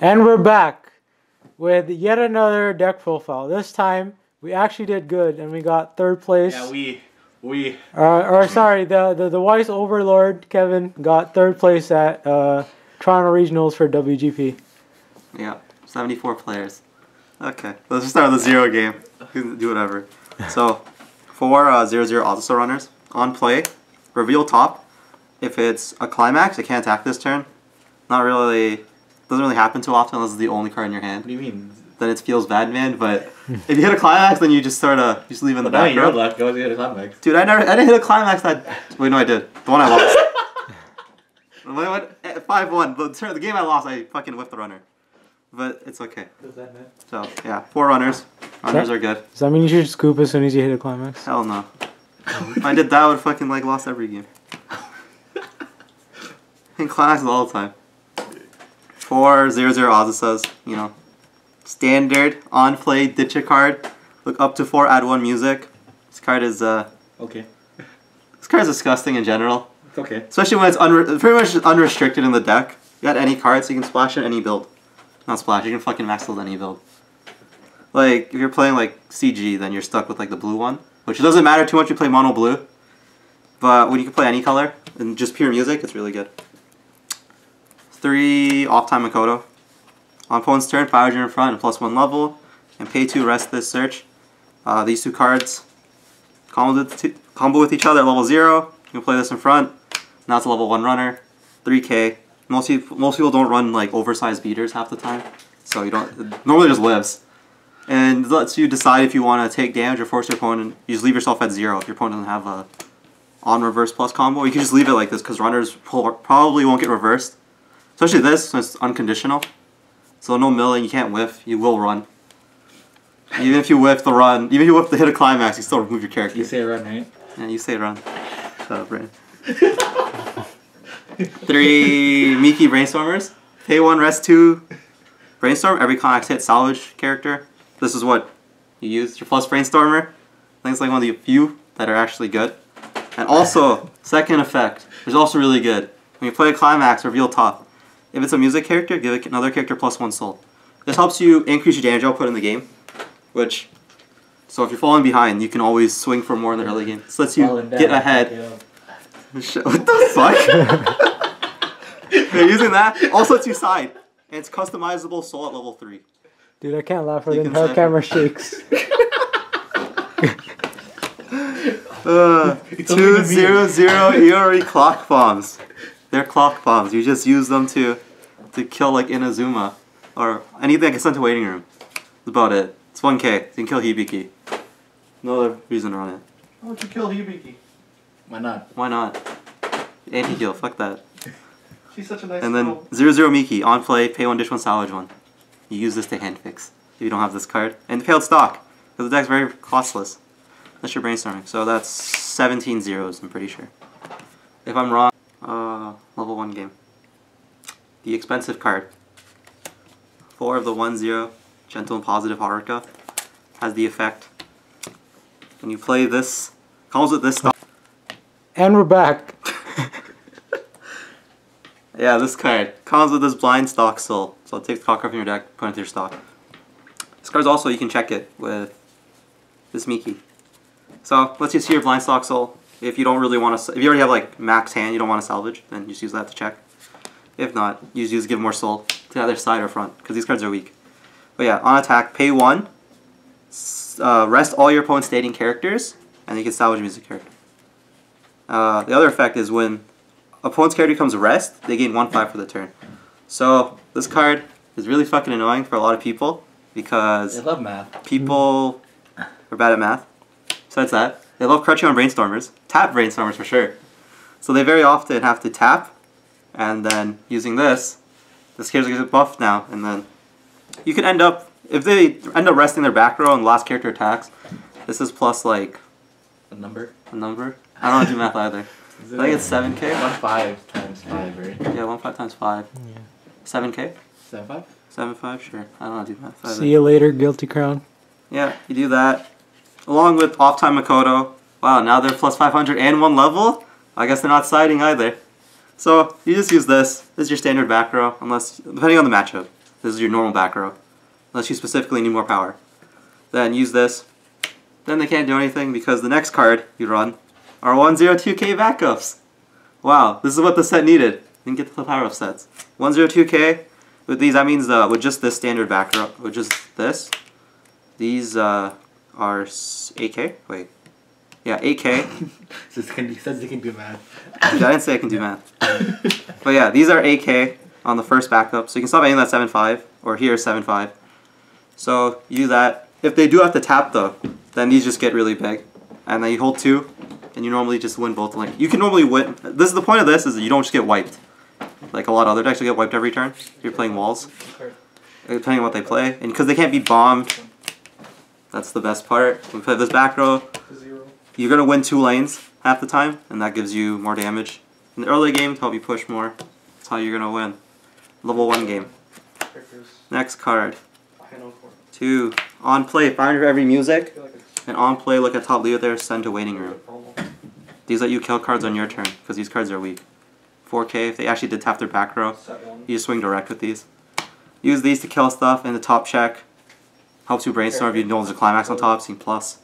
And we're back with yet another deck profile. This time we actually did good and we got third place. Yeah, we. Sorry, the Weiss Overlord Kevin got third place at Toronto Regionals for WGP. Yeah, 74 players. Okay, let's just start with the 0 game. You can do whatever. So, for 0-0 Autosol runners, on play, reveal top. If it's a climax, it can't attack this turn. Not really, doesn't really happen too often unless it's the only card in your hand. What do you mean? Then it feels bad, man. But if you hit a climax, then you just sort of just leave in the back row. You're lucky. Go hit a climax. Dude, I didn't hit a climax that. Wait, no, I did. The one I lost. 5-1. The game I lost, I fucking whiffed the runner. But it's okay. What does that mean? So yeah, 4 runners. Runners are good. Does that mean you should scoop as soon as you hit a climax? Hell no. If I did that, I would fucking like lost every game. In climaxes all the time. 4 0-0 Ozza says, you know, standard on play ditch a card. Look up to 4, add 1 music. This card is okay. This card is disgusting in general. It's okay. Especially when it's pretty much unrestricted in the deck. You got any card, so you can splash in any build. Not splash, you can fucking max build any build. Like, if you're playing like CG, then you're stuck with like the blue one. Which doesn't matter too much if you play mono blue. But when you can play any color and just pure music, it's really good. 3 off-time Makoto. On opponent's turn, fire in front and +1 level. And pay 2, rest this search. These 2 cards combo with each other at level 0. You can play this in front. Now it's a level 1 runner. 3k. Most people don't run like oversized beaters half the time. So you don't, it normally just lives. And it lets you decide if you want to take damage or force your opponent. You just leave yourself at 0 if your opponent doesn't have a on reverse plus combo. You can just leave it like this because runners probably won't get reversed. Especially this, when it's unconditional. So no milling, you can't whiff, you will run. Even if you whiff the run, even if you whiff the hit a climax, you still remove your character. You say run, right? Yeah, you say run. Shut up, Brandon. 3 Miki Brainstormers. Pay 1, rest 2. Brainstorm, every climax hit salvage character. This is what you use, your plus Brainstormer. I think it's like one of the few that are actually good. And also, second effect, which is also really good. When you play a climax, reveal top. If it's a music character, give it another character +1 soul. This helps you increase your damage output in the game. Which, so if you're falling behind, you can always swing for more in the early game. This lets you get ahead. What the fuck? You're using that? Also lets you side. And it's customizable soul at level 3. Dude, I can't laugh right now. Camera shakes. 2-0-0 Iori clock bombs. They're clock bombs. You just use them to kill like Inazuma or anything that gets sent to waiting room. That's about it. It's 1k. You can kill Hibiki. No other reason to run it. Why don't you kill Hibiki? Why not? Why not? Anti-heal. Fuck that. She's such a nice And then 0-0 Miki. On play, pay 1, dish 1, salvage 1. You use this to hand fix if you don't have this card. And failed stock. Because the deck's very costless. That's your brainstorming. So that's 17 zeros, I'm pretty sure. If I'm wrong, level 1 game. The expensive card. 4 of the 1-0 Gentle and Positive Haruka has the effect. When you play this, comes with this stock. And we're back. Yeah, this card comes with this blind stock soul. So take the clock card from your deck, put it into your stock. This card's also, you can check it with this Miki. So let's just see your blind stock soul. If you don't really want to, if you already have like max hand, you don't want to salvage, then just use that to check. If not, you just give more soul to either side or front, because these cards are weak. But yeah, on attack, pay 1, rest all your opponent's stating characters, and you can salvage a music character. The other effect is when opponent's character becomes rest, they gain 1/5 for the turn. So this card is really fucking annoying for a lot of people, because I love math. People are bad at math. Besides that, they love crunchy on Brainstormers. Tap Brainstormers for sure. So they very often have to tap, and then using this character gets buffed now, and then you could end up, if they end up resting their back row and the last character attacks, this is plus like A number? a number. I don't know how to do math either. I think it's 7k. 1/5 times 5, right? Yeah, 1/5 times 5. Yeah. 7k? 7/5? 7/5, sure. I don't know how to do math either. See you later, Guilty Crown. Yeah, you do that. Along with off-time Makoto. Wow, now they're plus 500 and 1 level? I guess they're not siding either. So, you just use this. This is your standard back row, unless, depending on the matchup. This is your normal back row. Unless you specifically need more power. Then use this. Then they can't do anything because the next card you run are 102k backups. Wow, this is what the set needed. Didn't get the power up sets. 102k. With these, that means with just this standard back row, with just this, these are 8k? Wait. Yeah, 8k. He says he can do math. I didn't say I can do math. But yeah, these are 8k on the first backup. So you can stop aiming at 7.5, or here 7.5. So you do that. If they do have to tap though, then these just get really big. And then you hold 2, and you normally just win both lanes. You can normally win. This is the point of this, is that you don't just get wiped. Like a lot of other decks, you get wiped every turn if you're playing walls. Depending on what they play. And because they can't be bombed, that's the best part. We play this back row. You're going to win 2 lanes half the time, and that gives you more damage. In the early game, to help you push more, that's how you're going to win. Level 1 game. Next card. 2. On play, 500 for every music. And on play, look at top leader there, send to waiting room. These let you kill cards on your turn, because these cards are weak. 4k, if they actually did tap their back row, you just swing direct with these. Use these to kill stuff in the top check. Helps you brainstorm if you know there's a climax on top, seeing plus.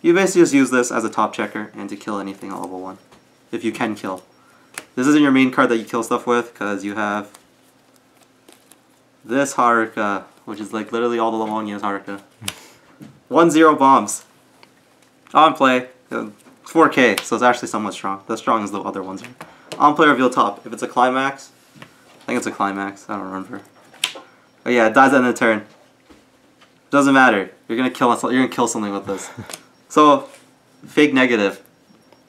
You basically just use this as a top checker and to kill anything at level 1. If you can kill. This isn't your main card that you kill stuff with, because you have this Haruka, which is like literally all the level 1 units Haruka. 1-0 bombs. On play, 4k, so it's actually somewhat strong. That's strong as the other ones are. On play, reveal top. If it's a climax, I think it's a climax, I don't remember. But yeah, it dies at the end of the turn. Doesn't matter. You're gonna kill something with this. So, fake negative.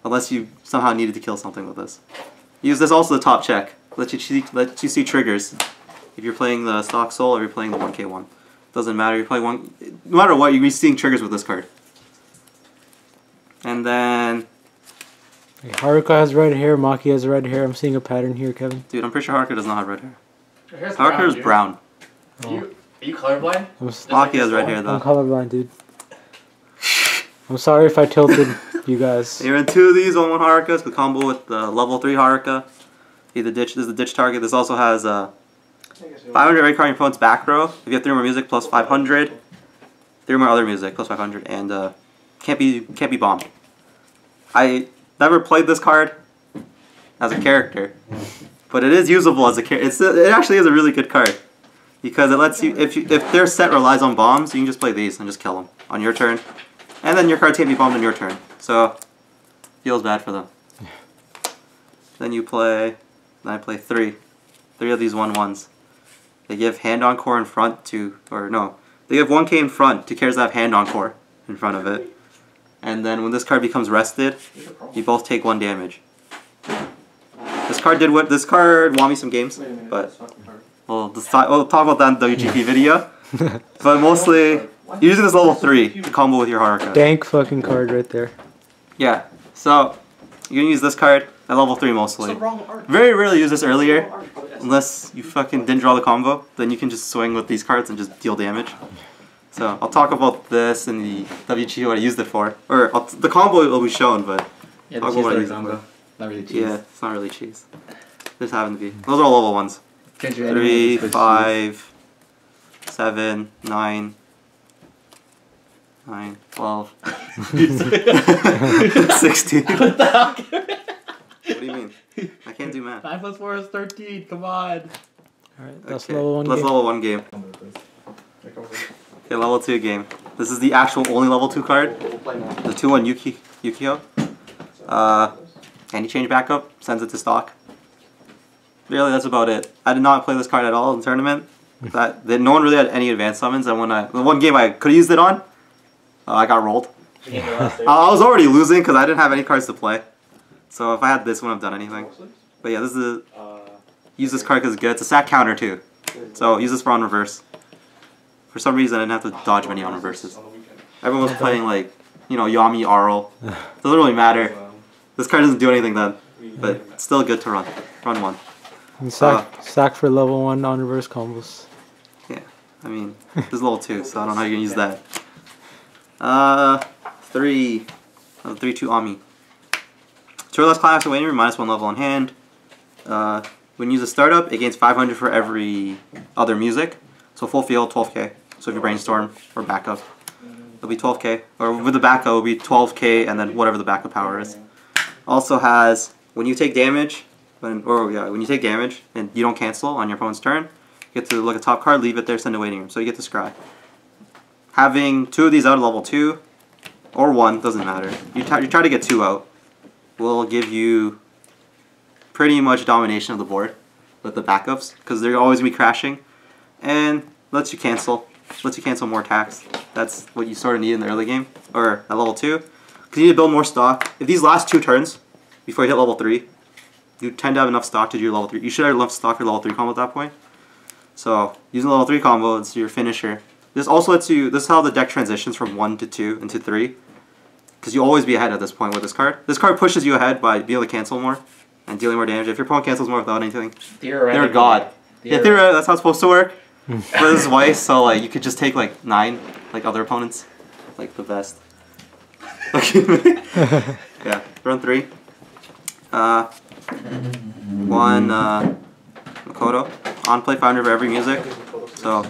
Unless you somehow needed to kill something with this. Use this also the top check. Let you see triggers. If you're playing the stock soul or you're playing the 1k one. Doesn't matter, you're playing one, no matter what, you'll be seeing triggers with this card. And then Haruka has red hair, Maki has red hair. I'm seeing a pattern here, Kevin. dude, I'm pretty sure Haruka does not have red hair. Your hair's Haruka is brown. Oh. Are you colorblind? Maki has red hair though. I'm colorblind, dude. I'm sorry if I tilted you guys. You're in 2 of these on 1 Harukas with combo with the level 3 Haruka. This is the ditch target. This also has 500 every card in your opponent's back row. If you have 3 more music plus 500. 3 more other music plus 500, and can't be bombed. I never played this card as a character, but it is usable as a character. It actually is a really good card because it lets you if their set relies on bombs, you can just play these and just kill them on your turn, and then your cards can't be bombed on your turn. So feels bad for them. Then you play. Then I play 3 of these 1/1s. They give hand encore in front to, or no, they give 1k in front to cards that have hand encore in front of it. And then when this card becomes rested, you both take 1 damage. This card won me some games, but we'll talk about that in the WGP video. But mostly, you're using this level 3 to combo with your Haruka. Dank fucking card right there. Yeah, so you're gonna use this card at level 3 mostly. Very rarely use this earlier, unless you fucking didn't draw the combo. Then you can just swing with these cards and just deal damage. So I'll talk about this in the WGP what I used it for, or the combo will be shown, but yeah, I'll go what I used it for. Not really cheese. Yeah, it's not really cheese. Just happen to be. Those are all level 1s. 3, 5, 7, 9, 12, 16. What the hell? What do you mean? I can't do math. 9 plus 4 is 13. Come on. Alright, that's Okay, level 1 let's game. level 1 game. Okay, level 2 game. This is the actual only level 2 card. The 2/1 Yukio. Any change backup, sends it to stock. Really, that's about it. I did not play this card at all in the tournament. No one really had any advanced summons, and the one game I could have used it on, I got rolled. I was already losing because I didn't have any cards to play. So if I had this, I wouldn't have done anything. But yeah, this is use this card because it's good. It's a sack counter too. So use this for on reverse. For some reason, I didn't have to dodge many on reverses. Everyone was playing like, Yami, Arl. Doesn't really matter. This card doesn't do anything then, but it's still good to run. Run 1. And sack for level 1 on reverse combos. Yeah, I mean, this is level 2, so I don't know how you're gonna use that. 3. 3/2 Ami. Turn less climax away, -1 level on hand. When you use a startup, it gains 500 for every other music. So full field, 12k. So if you brainstorm or backup, it'll be 12k. Or with the backup, it'll be 12k and then whatever the backup power is. Also has, when you take damage, when you take damage and you don't cancel on your opponent's turn, you get to look at top card, leave it there, send to waiting room. So you get to scry. Having 2 of these out of level 2, or 1, doesn't matter. You try to get 2 out, will give you pretty much domination of the board with the backups, because they're always going to be crashing, and lets you cancel more attacks. That's what you sort of need in the early game, or at level 2. Because you need to build more stock. If these last 2 turns, before you hit level 3, you tend to have enough stock to do your level 3. You should have enough stock for level 3 combo at that point. So, using level 3 combo, it's your finisher. This also lets you, this is how the deck transitions from 1 to 2 into 3. Because you'll always be ahead at this point with this card. This card pushes you ahead by being able to cancel more and dealing more damage. If your opponent cancels more without anything, they're God. Yeah, theoretically, that's how it's supposed to work. But this is Weiss, so like you could just take like 9, like other opponents, like the best. Yeah, run 3. 1 Makoto. On play 500 for every music, so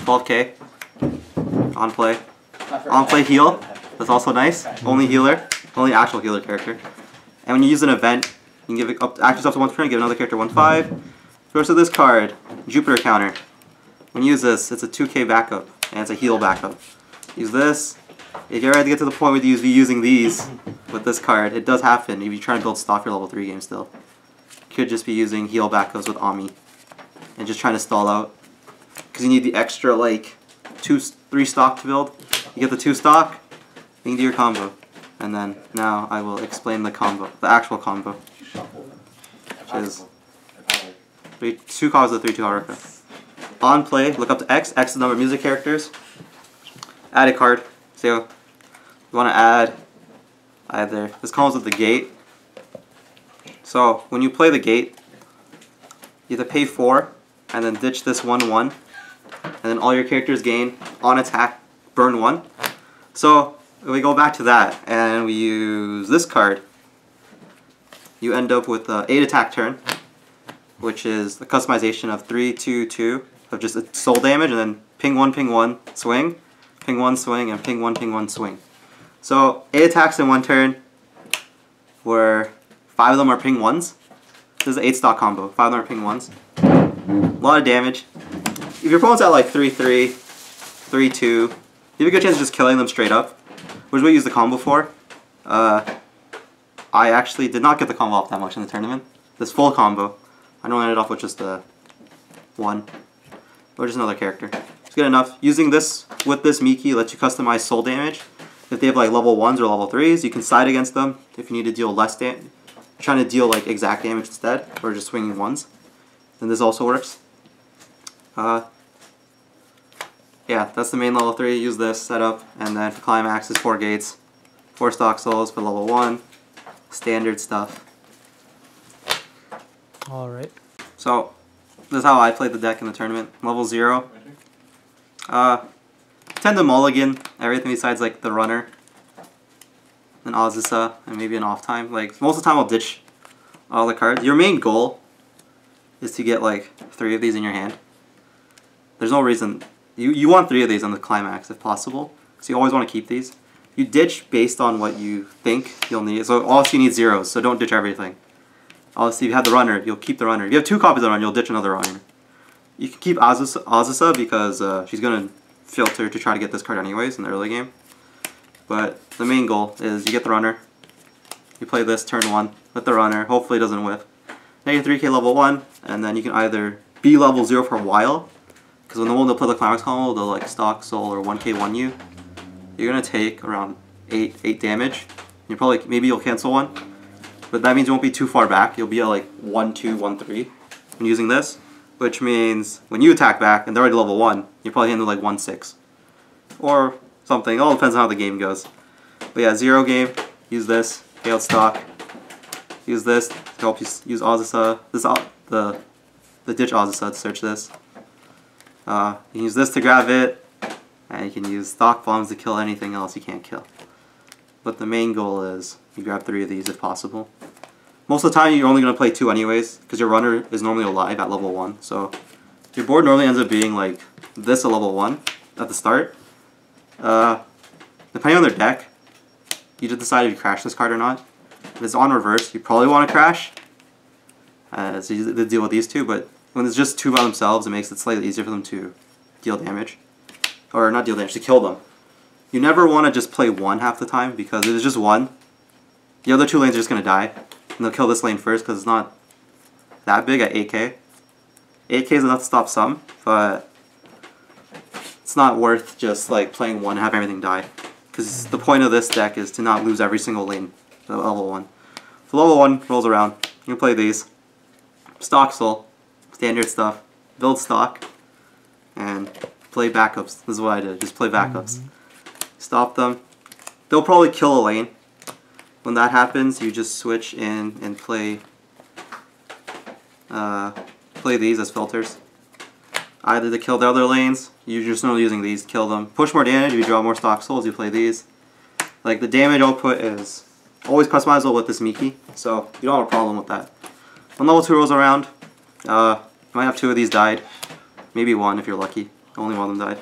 12k. On play. On play heal. That's also nice. Only healer. Only actual healer character. And when you use an event, you can give it actions up to 1 turn, give another character 1/5. Goes to this card, Jupiter counter. When you use this, it's a 2k backup, and it's a heal backup. Use this. If you're ready to get to the point where you be using these with this card, it does happen if you try to build stock for level 3 games still. You could just be using heal backups with Ami. And just trying to stall out. Because you need the extra like 3 stock to build. You get the 2 stock, you can do your combo. And then now I will explain the combo, the actual combo. Which is 2 copies of 3/2 Haruka. On play, look up to X. X is the number of music characters. Add a card. So you want to add either, this comes with the gate. So when you play the gate, you have to pay 4 and then ditch this 1/1. And then all your characters gain on attack, burn 1. So we go back to that and we use this card. You end up with 8 attack turn, which is the customization of 3/2/2 of just a soul damage, and then ping 1, swing, ping 1, swing, and ping 1, swing. So 8 attacks in 1 turn, where 5 of them are ping 1s. This is an 8 stock combo. 5 of them are ping 1s. A lot of damage. If your opponent's at like 3/3, 3/2, you have a good chance of just killing them straight up, which is what we use the combo for. I actually did not get the combo off that much in the tournament. This full combo, I only ended off with just a 1, or just another character. It's good enough. Using this with this Miki lets you customize soul damage. If they have like level 1s or level 3s, you can side against them if you need to deal less damage. Trying to deal like exact damage instead, or just swinging 1s. Then this also works. Yeah, that's the main level 3. Use this setup, and then for climax is 4 gates, 4 stock souls for level 1, standard stuff. Alright. So this is how I played the deck in the tournament. Level 0. Tend to mulligan everything besides like the runner, and Azusa, and maybe an off time. Like most of the time I'll ditch all the cards. Your main goal is to get like 3 of these in your hand. There's no reason. You want 3 of these on the climax if possible. So you always want to keep these. You ditch based on what you think you'll need. So also you need 0s, so don't ditch everything. Obviously if you have the runner, you'll keep the runner. If you have 2 copies of the runner, you'll ditch another runner. You can keep Azusa because she's going to filter to try to get this card anyways in the early game. But the main goal is you get the runner. You play this turn 1 with the runner. Hopefully it doesn't whiff. Now you're 3k level 1, and then you can either be level 0 for a while, because when they'll play the climax combo, they'll like stock, soul, or 1k1 you. You're gonna take around 8 damage. You probably maybe you'll cancel 1, but that means you won't be too far back. You'll be at like 1-2, 1-3 when using this, which means when you attack back and they're already level 1, you probably handle like 1-6 or something. It all depends on how the game goes. But yeah, 0 game. Use this. Failed stock. Use this to help you use Azusa. This the ditch Azusa to search this. You can use this to grab it, and you can use stock bombs to kill anything else you can't kill. But the main goal is you grab 3 of these if possible. Most of the time you're only going to play 2 anyways, because your runner is normally alive at level 1. So your board normally ends up being like this at level 1 at the start. Depending on their deck, you just decide if you crash this card or not. If it's on reverse, you probably want to crash. So you deal with these two, but when it's just 2 by themselves, it makes it slightly easier for them to deal damage. Or not deal damage, to kill them. You never want to just play 1 half the time, because if it's just 1, the other 2 lanes are just going to die. And they'll kill this lane first, because it's not that big at 8k. 8k is enough to stop some, but it's not worth just like playing 1 and have everything die. Because the point of this deck is to not lose every single lane at level 1. So level 1 rolls around, you can play these. Stock soul, standard stuff, build stock, and play backups. This is what I did, just play backups. Stop them. They'll probably kill a lane. When that happens, you just switch in and play these as filters. Either to kill the other lanes, you're just not using these to kill them. Push more damage, you draw more stock souls, you play these. Like the damage output is always customizable with this Miki, so you don't have a problem with that. When level 2 rolls around, you might have 2 of these died. Maybe 1 if you're lucky. Only 1 of them died.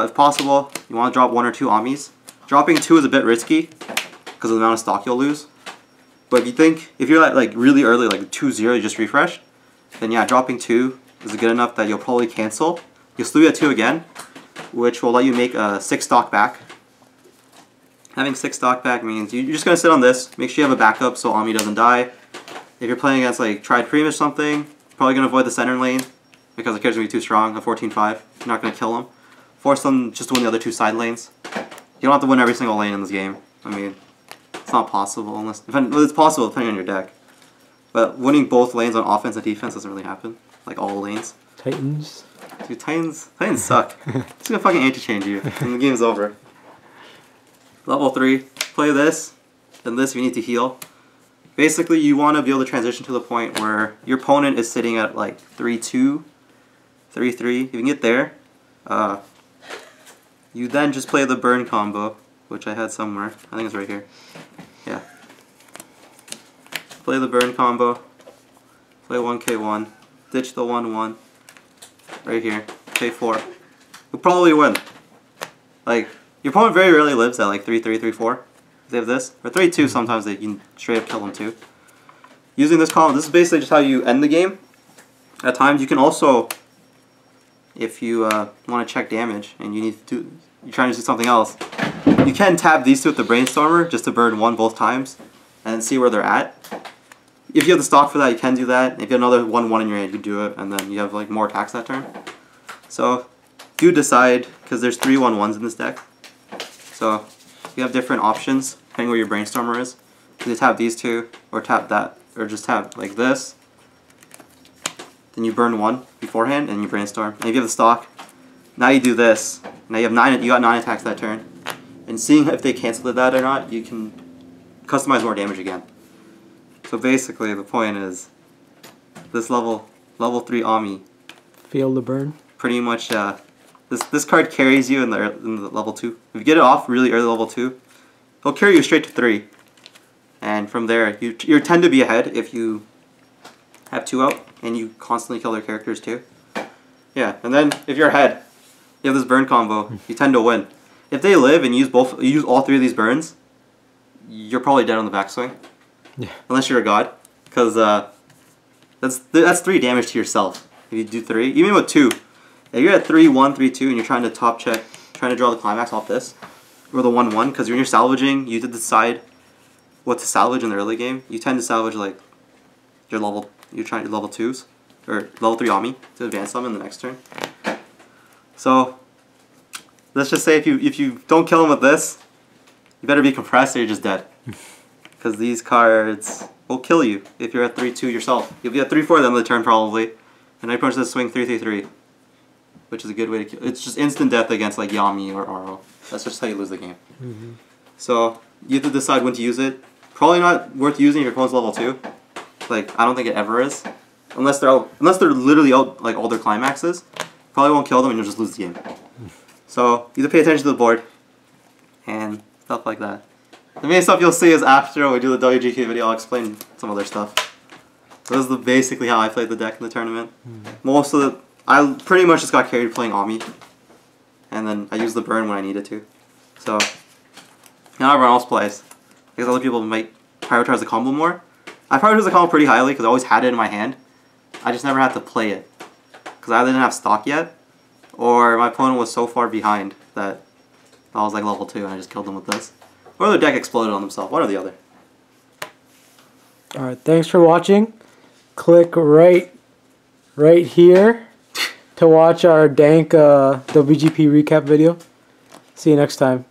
If possible, you want to drop 1 or 2 Amis. Dropping 2 is a bit risky because of the amount of stock you'll lose. But if you're at like really early, like 2-0, you just refreshed, then yeah, dropping 2 is good enough that you'll probably cancel. You'll still be at 2 again, which will let you make a 6 stock back. Having 6 stock back means you're just going to sit on this, make sure you have a backup so Ami doesn't die. If you're playing against like Tried Preem or something, you're probably going to avoid the center lane because the character's going to be too strong, a 14-5. You're not going to kill him. Force them just to win the other 2 side lanes. You don't have to win every single lane in this game. I mean, it's not possible unless... Well, it's possible depending on your deck. But winning both lanes on offense and defense doesn't really happen. Like all lanes. Titans. Dude, Titans suck. It's gonna fucking interchange you and the game's over. Level 3, play this, then this if you need to heal. Basically, you want to be able to transition to the point where your opponent is sitting at like 3-2, 3-3. If you can get there, you then just play the burn combo, which I had somewhere. I think it's right here. Yeah. Play the burn combo. Play 1k1. Ditch the 1-1. Right here. K4. You'll probably win. Like, your opponent very rarely lives at like 3-3, 3-4. They have this. Or 3-2 sometimes they can straight up kill them too. Using this combo, this is basically just how you end the game. At times you can also, if you want to check damage and you're trying to do something else, you can tap these 2 with the Brainstormer just to burn 1 both times and see where they're at. If you have the stock for that, you can do that. If you have another 1-1 in your hand, you do it, and then you have like more attacks that turn. So do decide, because there's 3 1-1s in this deck. So you have different options depending where your Brainstormer is. You can tap these 2, or tap that, or just tap like this. Then you burn 1 beforehand, and you Brainstorm. And if you have the stock, now you do this. Now you have 9. You got 9 attacks that turn. And seeing if they cancel that or not, you can customize more damage again. So basically, the point is, this level 3 Ami. Feel the burn. Pretty much, this card carries you in the level 2. If you get it off really early level 2, it'll carry you straight to 3. And from there, you tend to be ahead if you have 2 out, and you constantly kill their characters too. Yeah, and then if you're ahead, you have this burn combo, you tend to win. If they live and you use all 3 of these burns, you're probably dead on the backswing. Yeah. Unless you're a god, because that's 3 damage to yourself. If you do 3, even with 2, if you're at 3-1, 3-2, and you're trying to top check, trying to draw the climax off this, or the 1-1, because when you're salvaging, you have to decide what to salvage in the early game. You tend to salvage like you're trying to level 2s or level 3 Ami to advance them in the next turn. So let's just say if you don't kill him with this, you better be compressed or you're just dead. Because these cards will kill you if you're at 3-2 yourself. You'll be at 3-4 then the turn probably. And I punch this swing 3-3-3. Which is a good way to kill. It's just instant death against like Yami or Aro. That's just how you lose the game. So you have to decide when to use it. Probably not worth using if your opponent's level 2. Like, I don't think it ever is. Unless they're literally out like all their climaxes. Probably won't kill them and you'll just lose the game. So you have to pay attention to the board and stuff like that. The main stuff you'll see is after we do the WGP video, I'll explain some other stuff. So this is basically how I played the deck in the tournament. Most of the... I pretty much just got carried playing Ami. And then I used the burn when I needed to. So, now everyone else plays. Because other people might prioritize the combo more. I prioritize the combo pretty highly because I always had it in my hand. I just never had to play it. Because I didn't have stock yet. Or my opponent was so far behind that I was like level 2 and I just killed them with this. Or the deck exploded on themselves. One or the other. Alright, thanks for watching. Click right here to watch our dank WGP recap video. See you next time.